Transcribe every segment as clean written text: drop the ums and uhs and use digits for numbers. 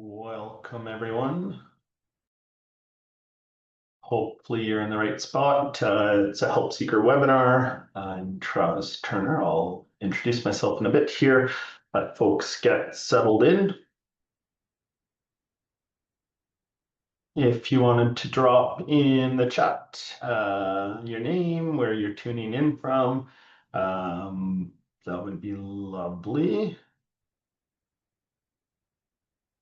Welcome, everyone. Hopefully you're in the right spot. It's a Help Seeker webinar. I'm Travis Turner. I'll introduce myself in a bit here, let folks get settled in. If you wanted to drop in the chat your name, where you're tuning in from, that would be lovely.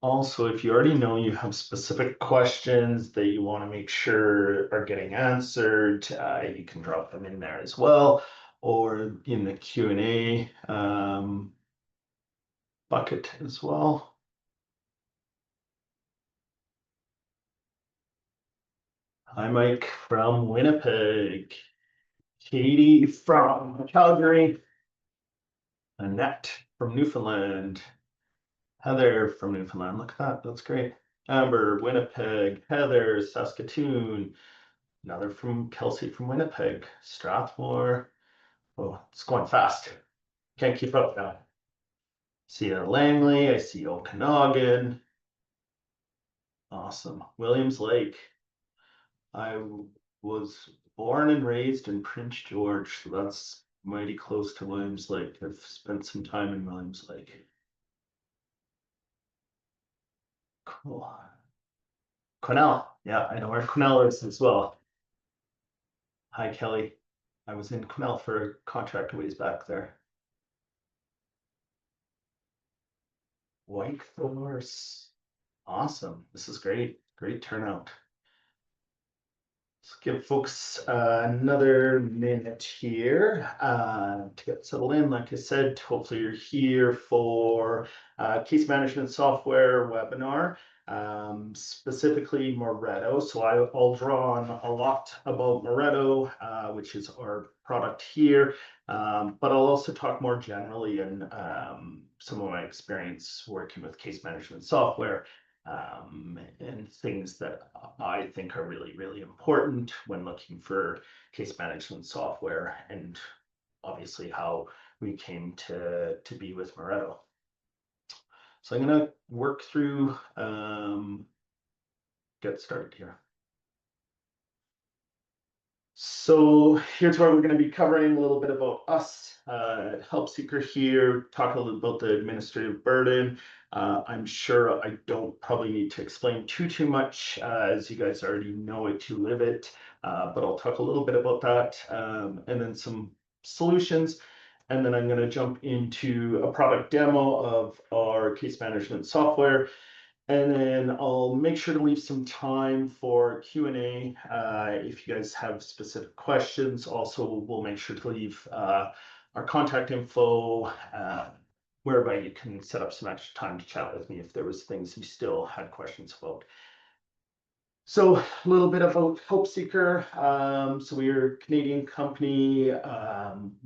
Also, if you already know you have specific questions that you want to make sure are getting answered, you can drop them in there as well, or in the Q&A bucket as well. Hi, Mike from Winnipeg, Katie from Calgary, Annette from Newfoundland, Heather from Newfoundland. Look at that, that's great. Amber, Winnipeg, Heather, Saskatoon. Another from Kelsey from Winnipeg, Strathmore. Oh, it's going fast. Can't keep up now. See Langley, I see Okanagan. Awesome. Williams Lake. I was born and raised in Prince George, so that's mighty close to Williams Lake. I've spent some time in Williams Lake. Cool. Quesnel. Yeah, I know where Quesnel is as well. Hi, Kelly. I was in Quesnel for a contract a ways back there. Whitehorse. Awesome. This is great. Great turnout. Let's give folks another minute here to get settled in. Like I said, hopefully you're here for case management software webinar, specifically Mareto. So I'll draw on a lot about Mareto, which is our product here, but I'll also talk more generally in some of my experience working with case management software. And things that I think are really, really important when looking for case management software, and obviously how we came to be with Mareto. So I'm going to work through, get started here. So here's where we're going to be covering a little bit about us, Help Seeker here, talk a little about the administrative burden. I'm sure I don't probably need to explain too much, as you guys already know it, you live it, but I'll talk a little bit about that, and then some solutions. And then I'm going to jump into a product demo of our case management software. And then I'll make sure to leave some time for Q&A if you guys have specific questions. Also, we'll make sure to leave our contact info whereby you can set up some extra time to chat with me if there was things you still had questions about. So a little bit about Help Seeker. So we're a Canadian company.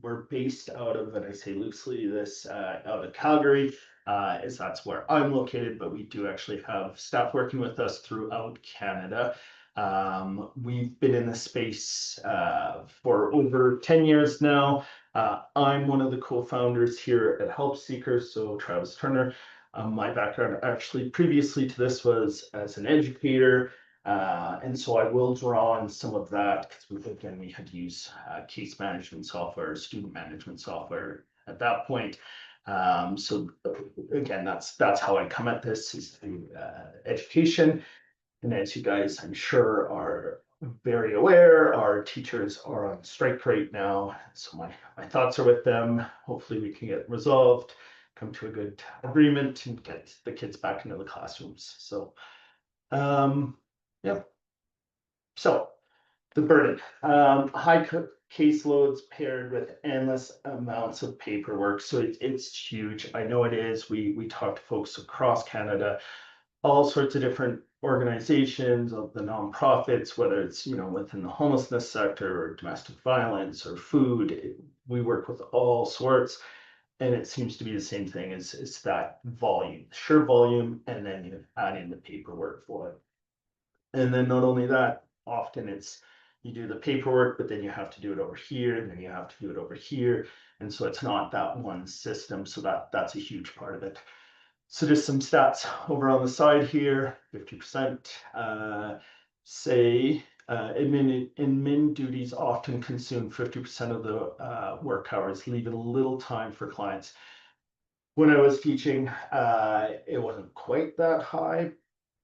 We're based out of, and I say loosely this, out of Calgary, as that's where I'm located, but we do actually have staff working with us throughout Canada. We've been in this space for over 10 years now. I'm one of the co-founders here at Help Seeker, so Travis Turner. My background actually previously to this was as an educator. And so I will draw on some of that because again, we had to use case management software, student management software at that point. So again, that's how I come at this, is through education. And as you guys, I'm sure, are very aware, our teachers are on strike right now. So my thoughts are with them. Hopefully we can get resolved, come to a good agreement, and get the kids back into the classrooms. So yeah. So the burden, high caseloads paired with endless amounts of paperwork. So it's huge. I know it is. We talk to folks across Canada, all sorts of different organizations, of the nonprofits, whether it's within the homelessness sector or domestic violence or food. We work with all sorts. And it seems to be the same thing. It's that volume, sheer volume, and then you add in the paperwork for it. And then not only that, often it's you do the paperwork, but then you have to do it over here, and then you have to do it over here. And so it's not that one system. So that's a huge part of it. So just some stats over on the side here, 50%, say admin duties often consume 50% of the work hours, leaving little time for clients. When I was teaching, it wasn't quite that high,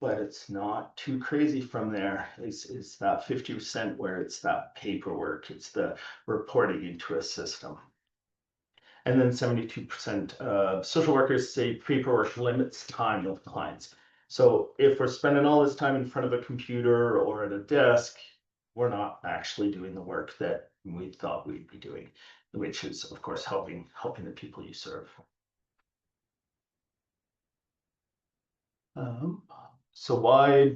but it's not too crazy from there. It's that 50% where it's that paperwork, it's the reporting into a system. And then 72% of social workers say paperwork limits time with clients. So if we're spending all this time in front of a computer or at a desk, we're not actually doing the work that we thought we'd be doing, which is, of course, helping the people you serve. So why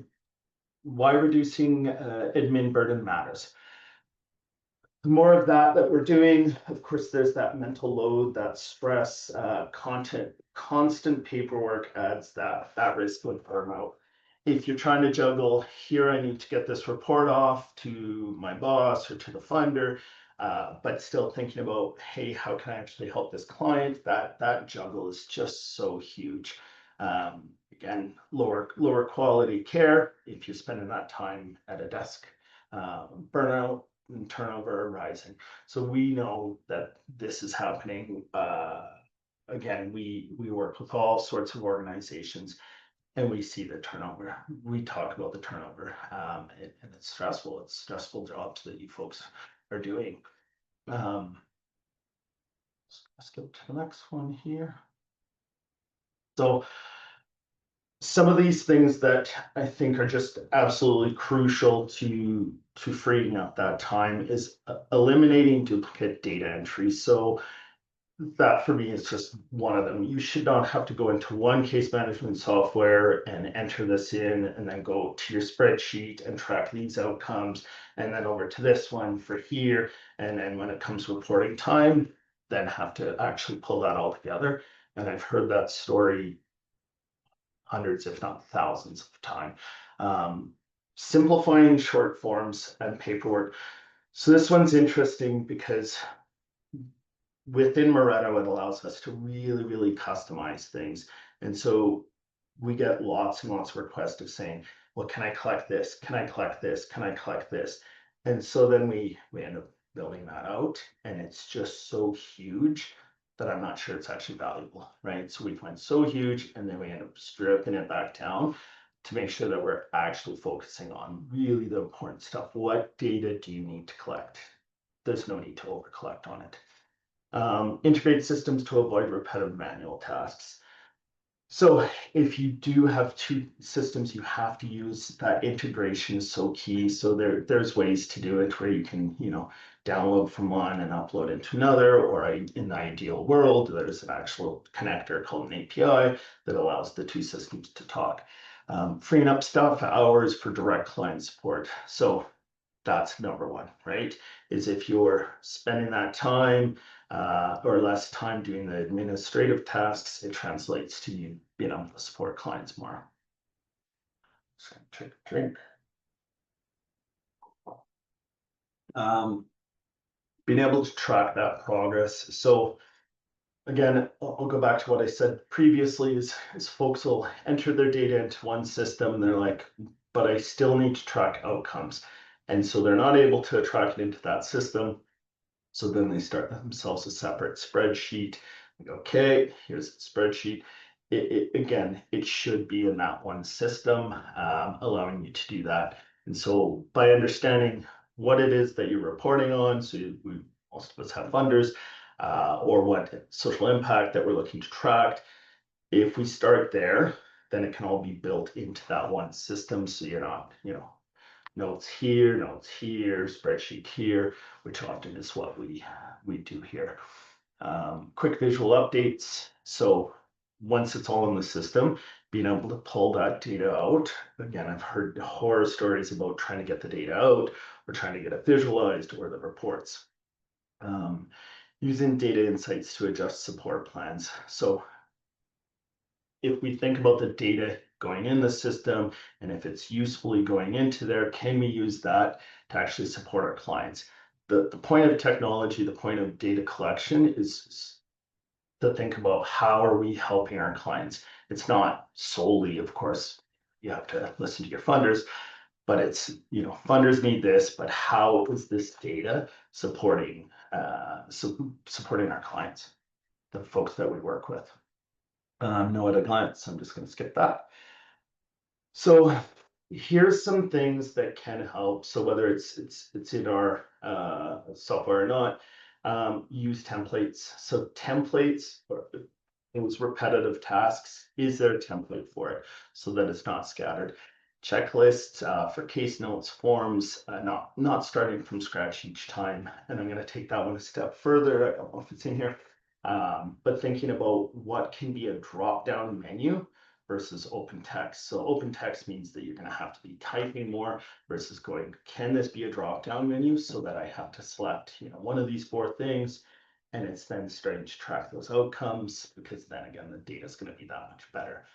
reducing admin burden matters? The more of that we're doing, of course, there's that mental load, that stress, constant paperwork adds that risk of burnout. If you're trying to juggle, here I need to get this report off to my boss or to the funder, but still thinking about, hey, how can I actually help this client? That juggle is just so huge. Again, lower quality care if you're spending that time at a desk. Burnout and turnover rising. So we know that this is happening. Again, we work with all sorts of organizations and we see the turnover. We talk about the turnover, and it's stressful. It's stressful jobs that you folks are doing. Let's go to the next one here. So some of these things that I think are just absolutely crucial to freeing up that time is eliminating duplicate data entry. So that for me is just one of them. You should not have to go into one case management software and enter this in and then go to your spreadsheet and track these outcomes and then over to this one for here. And then when it comes to reporting time, then have to actually pull that all together. And I've heard that story hundreds, if not thousands of times. Simplifying short forms and paperwork. So this one's interesting because within Mareto, it allows us to really customize things. And so we get lots and lots of requests of saying, well, can I collect this? Can I collect this? Can I collect this? And so then we end up building that out. And it's just so huge that I'm not sure it's actually valuable, right? So we find so huge and then we end up stripping it back down to make sure that we're actually focusing on really the important stuff. What data do you need to collect? There's no need to over collect on it. Integrate systems to avoid repetitive manual tasks. So if you do have two systems, you have to use that integration is so key. So there's ways to do it where you can, download from one and upload into another, or in the ideal world, there's an actual connector called an API that allows the two systems to talk. Freeing up staff hours for direct client support. So that's number one, right? Is if you're spending that time or less time doing the administrative tasks, it translates to you being able to support clients more. So take a drink. Being able to track that progress. So again, I'll go back to what I said previously is folks will enter their data into one system and they're like, but I still need to track outcomes. And so they're not able to track it into that system. So then they start themselves a separate spreadsheet. Like, okay, here's the spreadsheet. Again, it should be in that one system, allowing you to do that. And so by understanding what it is that you're reporting on, so most of us have funders, or what social impact that we're looking to track. If we start there, then it can all be built into that one system. So you're not, notes here, spreadsheet here, which often is what we do here. Quick visual updates. So once it's all in the system, being able to pull that data out. Again, I've heard horror stories about trying to get the data out or trying to get it visualized or the reports. Using data insights to adjust support plans. So if we think about the data going in the system and if it's usefully going into there, can we use that to actually support our clients? The point of technology, the point of data collection is to think about how are we helping our clients. It's not solely, of course, you have to listen to your funders, but it's, funders need this, but how is this data supporting supporting our clients, the folks that we work with? No at a glance. I'm just going to skip that. So here's some things that can help. So whether it's in our software or not, use templates. So templates for those repetitive tasks, is there a template for it so that it's not scattered? Checklists for case notes, forms, not starting from scratch each time. And I'm going to take that one a step further. I don't know if it's in here, but thinking about what can be a drop-down menu versus open text. So open text means that you're going to have to be typing more versus going, can this be a drop-down menu so that I have to select, one of these four things, and it's then starting to track those outcomes, because then again, the data is going to be that much better.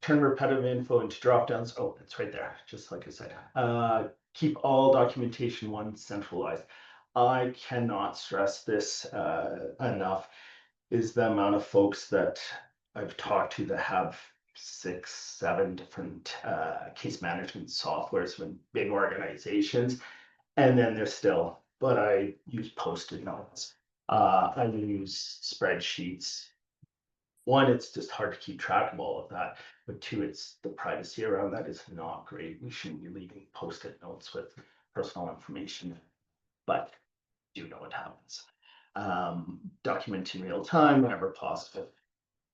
Turn repetitive info into drop-downs. Oh, it's right there, just like I said. Keep all documentation one centralized. I cannot stress this enough, is the amount of folks that I've talked to that have 6, 7 different case management softwares in big organizations, and then they're still, but I use Post-it notes. I use spreadsheets. One, it's just hard to keep track of all of that, but two, it's the privacy around that is not great. We shouldn't be leaving Post-it notes with personal information, but do know what happens. Document in real time whenever possible.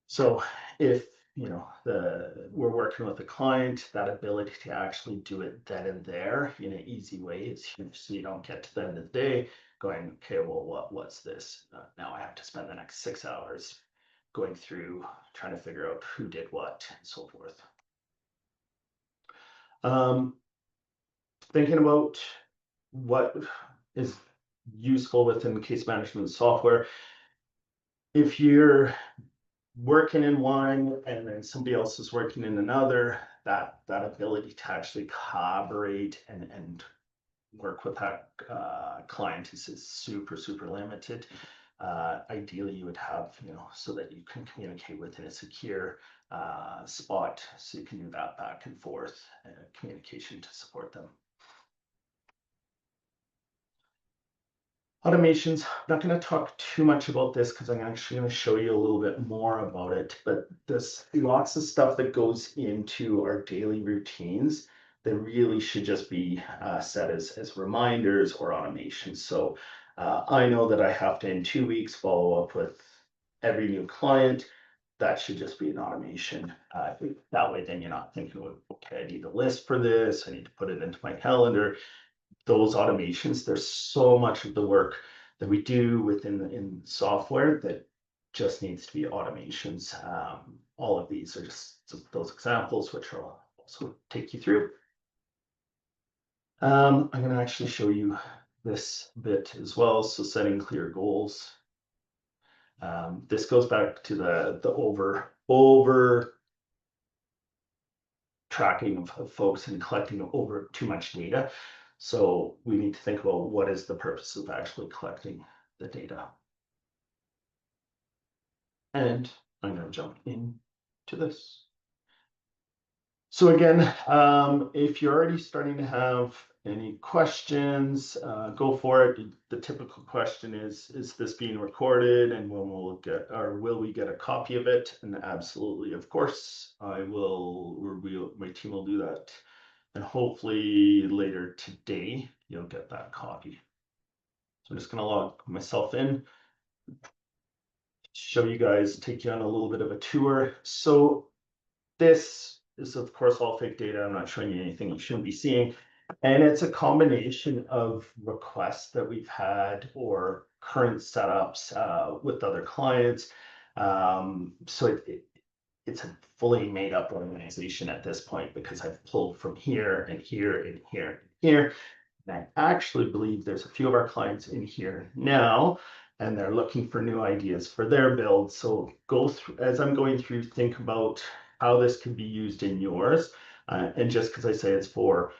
So if we're working with a client, that ability to actually do it then and there in an easy way is huge. So you don't get to the end of the day going, okay, well, what's this? Now I have to spend the next 6 hours going through trying to figure out who did what and so forth. Thinking about what is useful within case management software. If you're working in one and then somebody else is working in another, that ability to actually collaborate and work with that client is super limited. Ideally you would have, so that you can communicate within a secure spot, so you can do that back and forth communication to support them. Automations, I'm not going to talk too much about this because I'm actually going to show you a little bit more about it, but there's lots of stuff that goes into our daily routines that really should just be set as reminders or automations. So I know that I have to, in 2 weeks, follow up with every new client. That should just be an automation. That way, then you're not thinking, okay, I need a list for this, I need to put it into my calendar. Those automations, there's so much of the work that we do in software that just needs to be automations. All of these are just those examples, which I'll also take you through. I'm going to actually show you this bit as well. So setting clear goals. This goes back to the over tracking of folks and collecting over too much data. So we need to think about what is the purpose of actually collecting the data. And I'm going to jump into this. So again, if you're already starting to have any questions, go for it. The typical question is this being recorded, and when will we get a copy of it? And absolutely, of course, my team will do that. And hopefully later today, you'll get that copy. So I'm just going to log myself in, show you guys, take you on a little bit of a tour. So this is, of course, all fake data. I'm not showing you anything you shouldn't be seeing. And it's a combination of requests that we've had or current setups with other clients. So it's a fully made up organization at this point, because I've pulled from here and here and here and here. And I actually believe there's a few of our clients in here now, and they're looking for new ideas for their build. So go through, as I'm going through, think about how this can be used in yours. And just because I say it's for,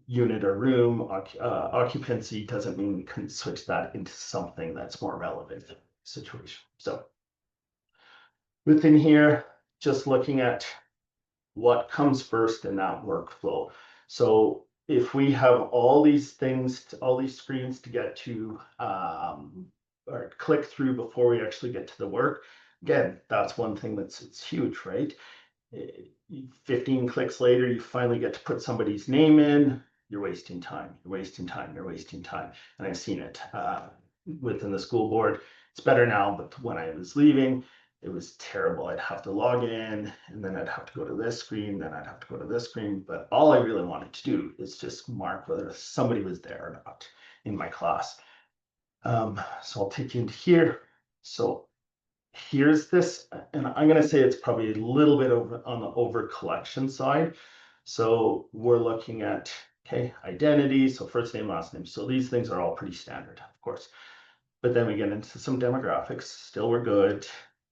unit or room occupancy doesn't mean we can switch that into something that's more relevant. situation. So within here, just looking at what comes first in that workflow. So if we have all these things, all these screens to get to or click through before we actually get to the work, again, that's one thing it's huge, right? 15 clicks later, you finally get to put somebody's name in. You're wasting time. You're wasting time. You're wasting time. And I've seen it within the school board. It's better now, but when I was leaving, it was terrible. I'd have to log in and then I'd have to go to this screen, then I'd have to go to this screen. But all I really wanted to do is just mark whether somebody was there or not in my class. So I'll take you into here. So here's this, and I'm going to say it's probably a little bit over on the over collection side. So we're looking at, okay, identity, so first name, last name. So these things are all pretty standard, of course. But then we get into some demographics. Still, we're good.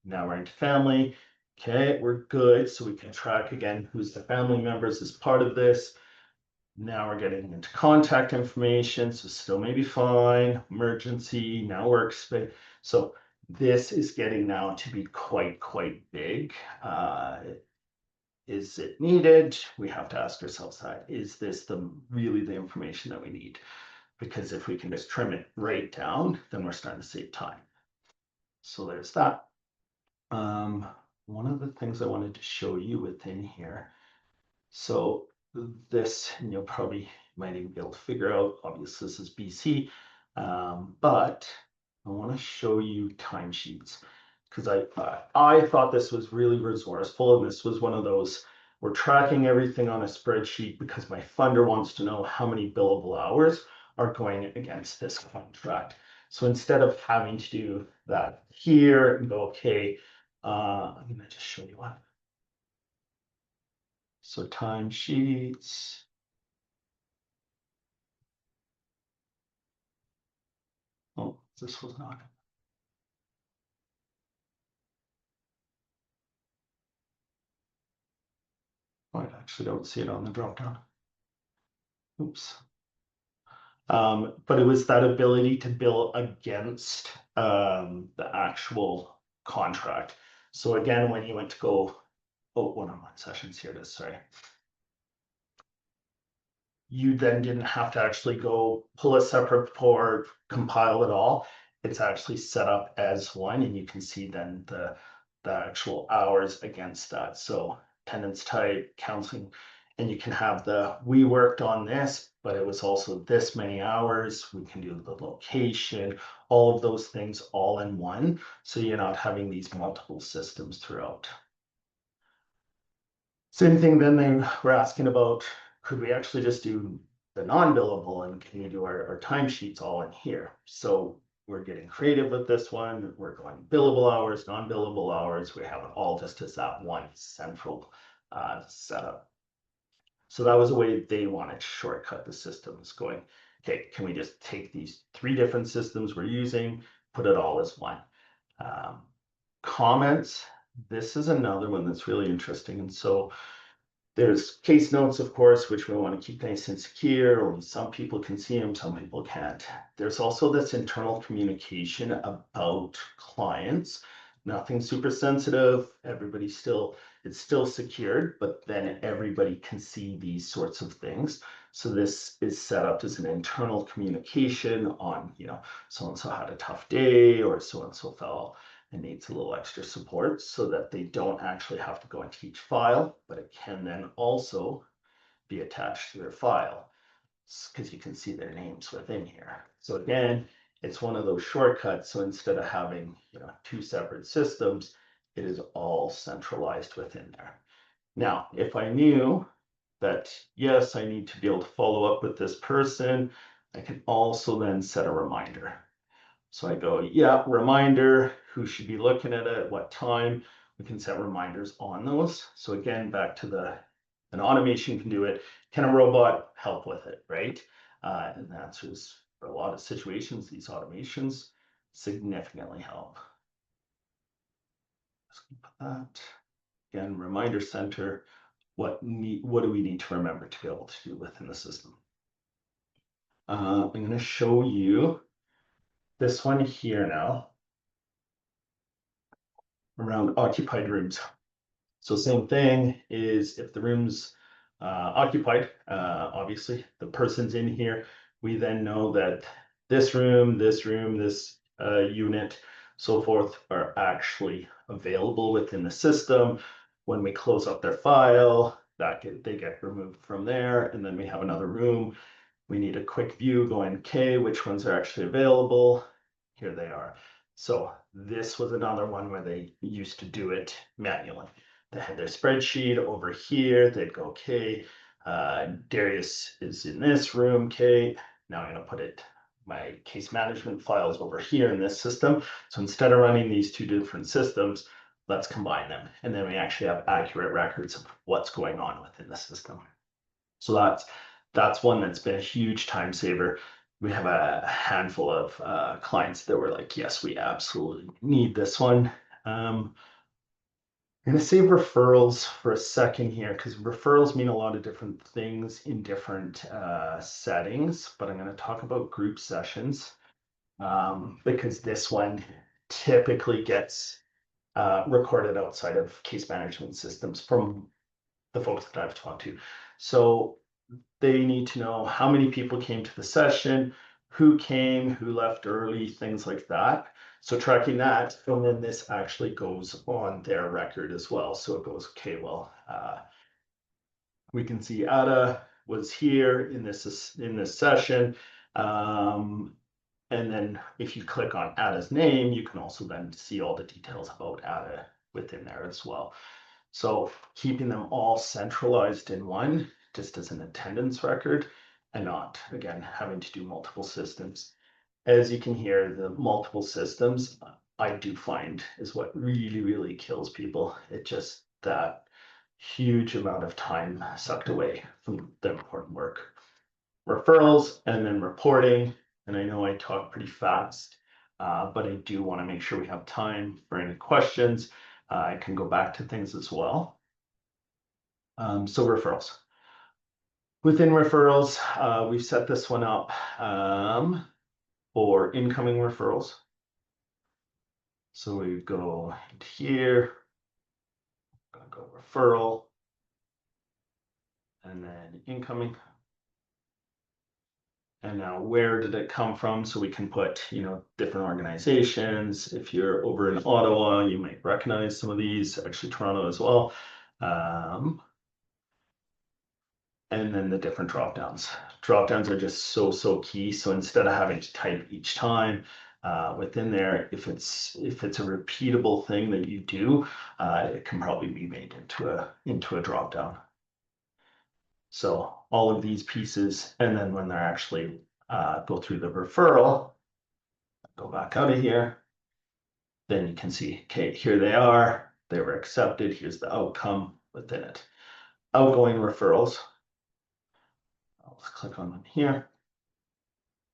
Now we're into family. Okay, we're good. So we can track again who's the family members as part of this. Now we're getting into contact information. So still maybe fine. Emergency, now workspace. So this is getting now to be quite big. Is it needed? We have to ask ourselves that. Is this really the information that we need? Because if we can just trim it right down, then we're starting to save time. So there's that. One of the things I wanted to show you within here. So this, and you'll probably might even be able to figure out, obviously this is BC, but I want to show you timesheets because I thought this was really resourceful, and this was one of those, we're tracking everything on a spreadsheet because my funder wants to know how many billable hours are going against this contract. So instead of having to do that here and go, okay, I'm going to just show you one. So timesheets. Oh, this was not. I actually don't see it on the drop down. Oops. But it was that ability to bill against the actual contract. So again, when you went to go, oh, one-on-one sessions, here it is, sorry. You then didn't have to actually go pull a separate report, compile it all. It's actually set up as one, and you can see then the actual hours against that. So attendance type, counseling, and you can have we worked on this, but it was also this many hours. We can do the location, all of those things all in one. So you're not having these multiple systems throughout. Same thing, then they were asking about, could we actually just do the non-billable, and can you do our timesheets all in here? So we're getting creative with this one. We're going billable hours, non-billable hours. We have it all just as that one central setup. So that was a way they wanted to shortcut the systems, going, okay, can we just take these 3 different systems we're using, put it all as one? Comments, this is another one that's really interesting. And so there's case notes, of course, which we want to keep nice and secure. Only some people can see them, some people can't. There's also this internal communication about clients. Nothing super sensitive. Everybody's still, it's still secured, but then everybody can see these sorts of things. So this is set up as an internal communication on, so-and-so had a tough day, or so-and-so fell and needs a little extra support, so that they don't actually have to go into each file, but it can then also be attached to their file because you can see their names within here. So again, it's one of those shortcuts. So instead of having 2 separate systems, it is all centralized within there. Now, if I knew that, yes, I need to be able to follow up with this person, I can also then set a reminder. So I go, yeah, reminder, who should be looking at it, what time. We can set reminders on those. So again, back to an automation can do it. Can a robot help with it, right? And the answer is, for a lot of situations, these automations significantly help. Let's put that. Again, reminder center, what do we need to remember to be able to do within the system? I'm going to show you this one here now. around occupied rooms. So same thing is if the room's occupied, obviously the person's in here, we then know that this room, this unit, so forth, are actually available within the system. When we close up their file, they get removed from there, and then we have another room. We need a quick view going, okay, which ones are actually available? Here they are. So this was another one where they used to do it manually. They had their spreadsheet over here. They'd go, okay, Darius is in this room. Okay, now I'm going to put my case management files over here in this system. So instead of running these two different systems, let's combine them. And then we actually have accurate records of what's going on within the system. So that's one that's been a huge time saver. We have a handful of clients that were like, yes, we absolutely need this one. I'm going to save referrals for a second here because referrals mean a lot of different things in different settings, but I'm going to talk about group sessions because this one typically gets recorded outside of case management systems from the folks that I've talked to. So they need to know how many people came to the session, who came, who left early, things like that. So tracking that, and then this actually goes on their record as well. So it goes, okay, well, we can see Ada was here in this session. And then if you click on Ada's name, you can also then see all the details about Ada within there as well. So keeping them all centralized in one, just as an attendance record, and not, again, having to do multiple systems. As you can hear, the multiple systems, I do find is what really, really kills people. It just that huge amount of time sucked away from the important work. Referrals and then reporting. And I know I talk pretty fast, but I do want to make sure we have time for any questions. I can go back to things as well. So referrals. Within referrals, we've set this one up for incoming referrals. So we go here, I'm gonna go referral, and then incoming. And now where did it come from? So we can put, different organizations. If you're over in Ottawa, you might recognize some of these, actually Toronto as well. And then the different drop downs. Drop downs are just so key. So instead of having to type each time within there, if it's a repeatable thing that you do, it can probably be made into a drop down. So all of these pieces, and then when they're actually go through the referral, go back out of here, then you can see, okay, here they are, they were accepted, here's the outcome within it. Outgoing referrals, I'll click on them here.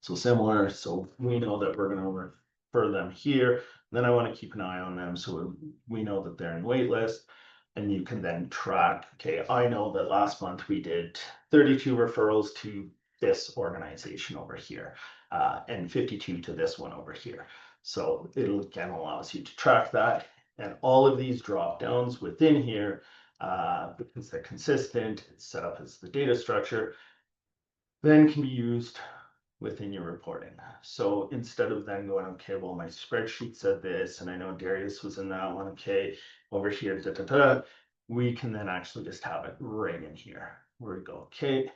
So similar, so we know that we're going to refer them here. Then I want to keep an eye on them so we know that they're in wait list. And you can then track, okay, I know that last month we did 32 referrals to this organization over here and 52 to this one over here. So it'll again allows you to track that. And all of these drop downs within here, because they're consistent, it's set up as the data structure, then can be used within your reporting. So instead of then going, okay, well, my spreadsheet said this, and I know Darius was in that one, okay, over here, we can then actually just have it right in here where we go, okay,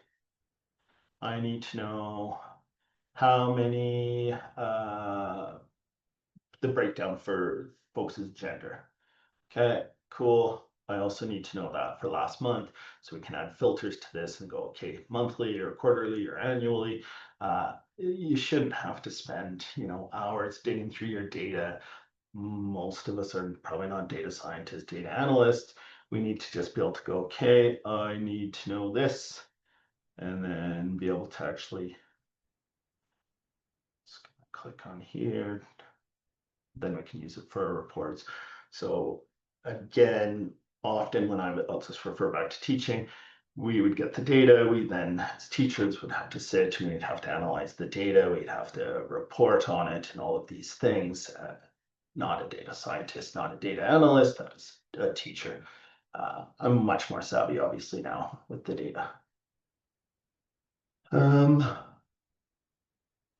I need to know how many, the breakdown for folks' gender. Okay, cool. I also need to know that for last month, so we can add filters to this and go, okay, monthly or quarterly or annually. You shouldn't have to spend, hours digging through your data. Most of us are probably not data scientists, data analysts. We need to just be able to go, okay, I need to know this, and then be able to actually click on here. Then we can use it for our reports. So again, often when I'll just refer back to teaching, we would get the data. We then, as teachers, would have to sit and we'd have to analyze the data. We'd have to report on it and all of these things. not a data scientist, not a data analyst, I was a teacher. I'm much more savvy, obviously, now with the data.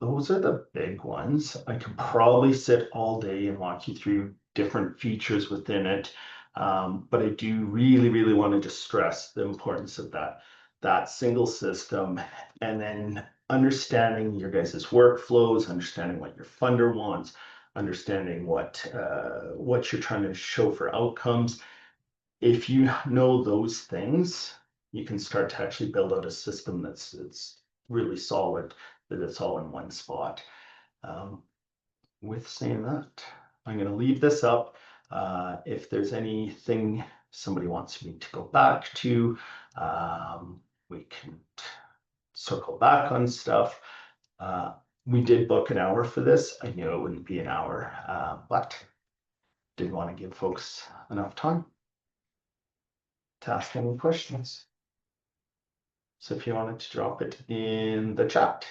Those are the big ones. I could probably sit all day and walk you through different features within it. But I do really want to just stress the importance of that single system, and then understanding your guys' workflows, understanding what your funder wants, understanding what you're trying to show for outcomes. If you know those things, you can start to actually build out a system that's really solid, that it's all in one spot. With saying that, I'm going to leave this up. If there's anything somebody wants me to go back to, we can circle back on stuff. We did book an hour for this. I knew it wouldn't be an hour, but did want to give folks enough time to ask any questions. So if you wanted to drop it in the chat.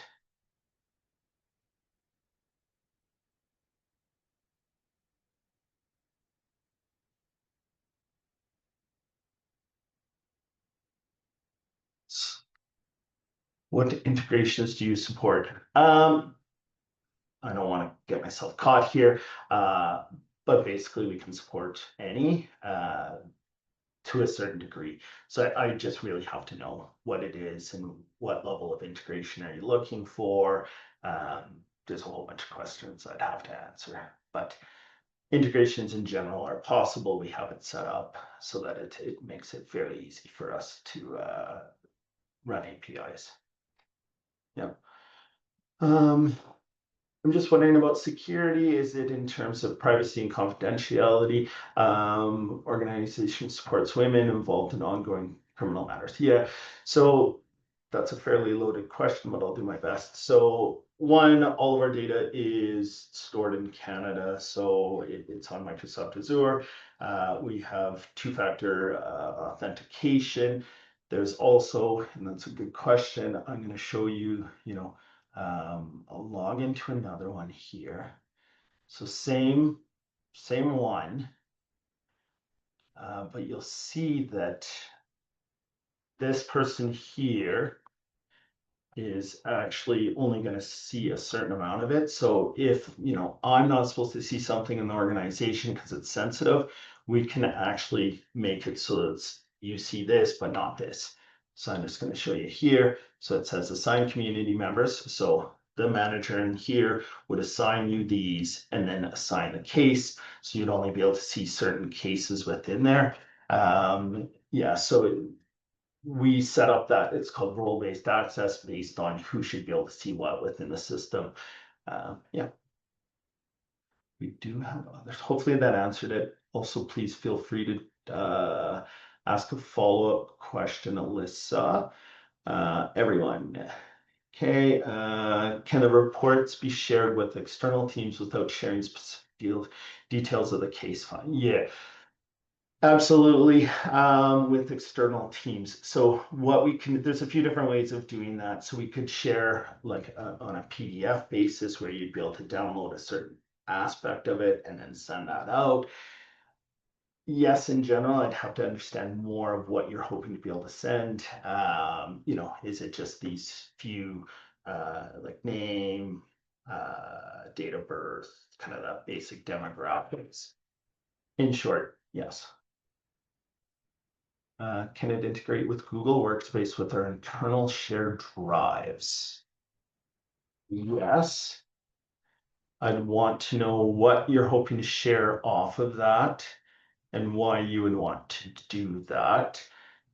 What integrations do you support? I don't want to get myself caught here, but basically we can support any to a certain degree. So I just really have to know what it is and what level of integration are you looking for. There's a whole bunch of questions I'd have to answer, but integrations in general are possible. We have it set up so that it makes it fairly easy for us to run APIs. Yeah. I'm just wondering about security. Is it in terms of privacy and confidentiality? Organization supports women involved in ongoing criminal matters. Yeah, so that's a fairly loaded question, but I'll do my best. So one, all of our data is stored in Canada, so it's on Microsoft Azure. We have two-factor authentication. There's also, and that's a good question, I'm going to show you, I'll log into another one here. So same one, but you'll see that this person here is actually only going to see a certain amount of it. So if, I'm not supposed to see something in the organization because it's sensitive, we can actually make it so that you see this, but not this. So I'm just going to show you here. So it says assign community members. So the manager in here would assign you these and then assign the case. So you'd only be able to see certain cases within there. Yeah, so we set up that it's called role-based access based on who should be able to see what within the system. Yeah, we do have others. Hopefully that answered it. Also, please feel free to ask a follow-up question, Alyssa. Everyone. Okay, can the reports be shared with external teams without sharing specific details of the case file? Yeah. Absolutely, with external teams. So what we can, there's a few different ways of doing that. So we could share like on a PDF basis where you'd be able to download a certain aspect of it and then send that out. Yes, in general, I'd have to understand more of what you're hoping to be able to send. Is it just these few like name, date of birth, kind of that basic demographics? In short, yes. Can it integrate with Google Workspace with our internal shared drives? Yes. I'd want to know what you're hoping to share off of that and why you would want to do that,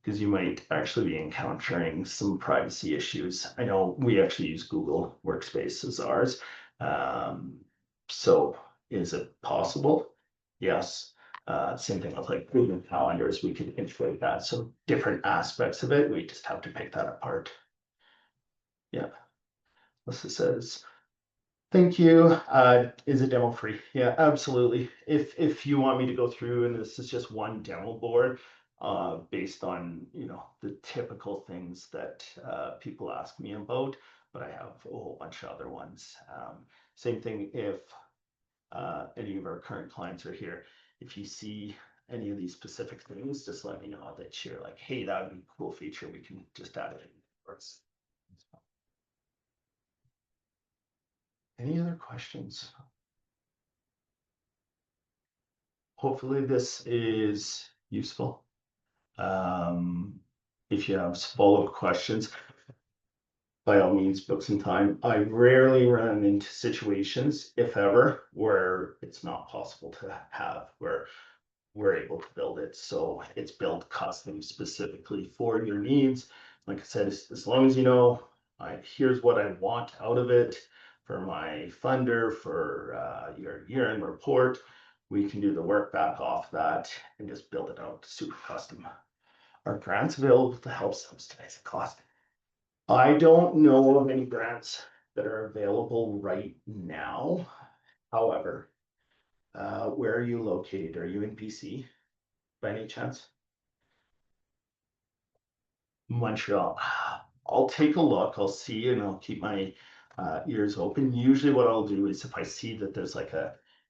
because you might actually be encountering some privacy issues. I know we actually use Google Workspace as ours. So is it possible? Yes. Same thing with like Google calendars, we could integrate that. So different aspects of it, we just have to pick that apart. Yeah. Melissa says, thank you. Is it demo free? Yeah, absolutely. If you want me to go through, and this is just one demo board, based on, the typical things that people ask me about, but I have a whole bunch of other ones. Same thing if any of our current clients are here. If you see any of these specific things, just let me know that you're like, hey, that would be a cool feature. We can just add it in. Any other questions? Hopefully this is useful. If you have follow-up questions, by all means, book some time. I rarely run into situations, if ever, where it's not possible to have, where we're able to build it. So it's built custom specifically for your needs. Like I said, as long as you know, here's what I want out of it for my funder, for your year-end report. We can do the work back off that and just build it out super custom. Are grants available to help subsidize the cost? I don't know of any grants that are available right now. However, where are you located? Are you in BC by any chance? Montreal. I'll take a look. I'll see, and I'll keep my ears open. Usually, what I'll do is if I see that there's like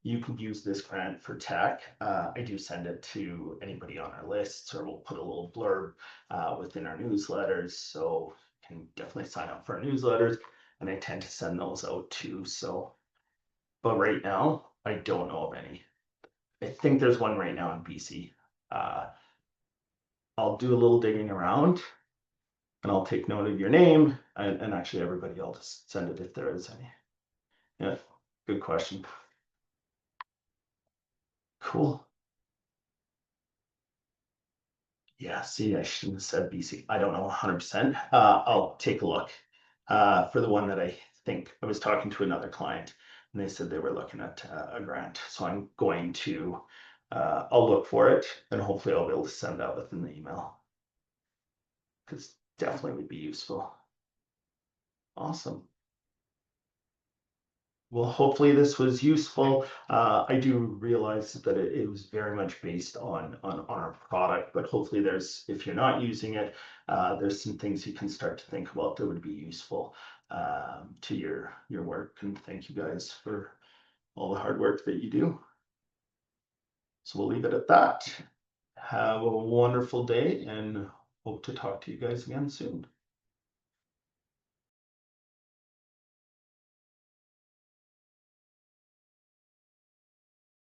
you can use this grant for tech, I do send it to anybody on our lists, or we'll put a little blurb within our newsletters. So you can definitely sign up for our newsletters, and I tend to send those out too. So, but right now, I don't know of any. I think there's one right now in BC. I'll do a little digging around, and I'll take note of your name, and actually everybody, I'll just send it if there is any. Yeah, good question. Cool. Yeah, see, I shouldn't have said BC. I don't know 100%. I'll take a look. For the one that I think I was talking to another client, and they said they were looking at a grant. So I'm going to, I'll look for it, and hopefully I'll be able to send that within the email. Because definitely would be useful. Awesome. Well, hopefully this was useful. I do realize that it was very much based on our product, but hopefully if you're not using it, there's some things you can start to think about that would be useful to your work. And thank you guys for all the hard work that you do. So we'll leave it at that. Have a wonderful day and hope to talk to you guys again soon.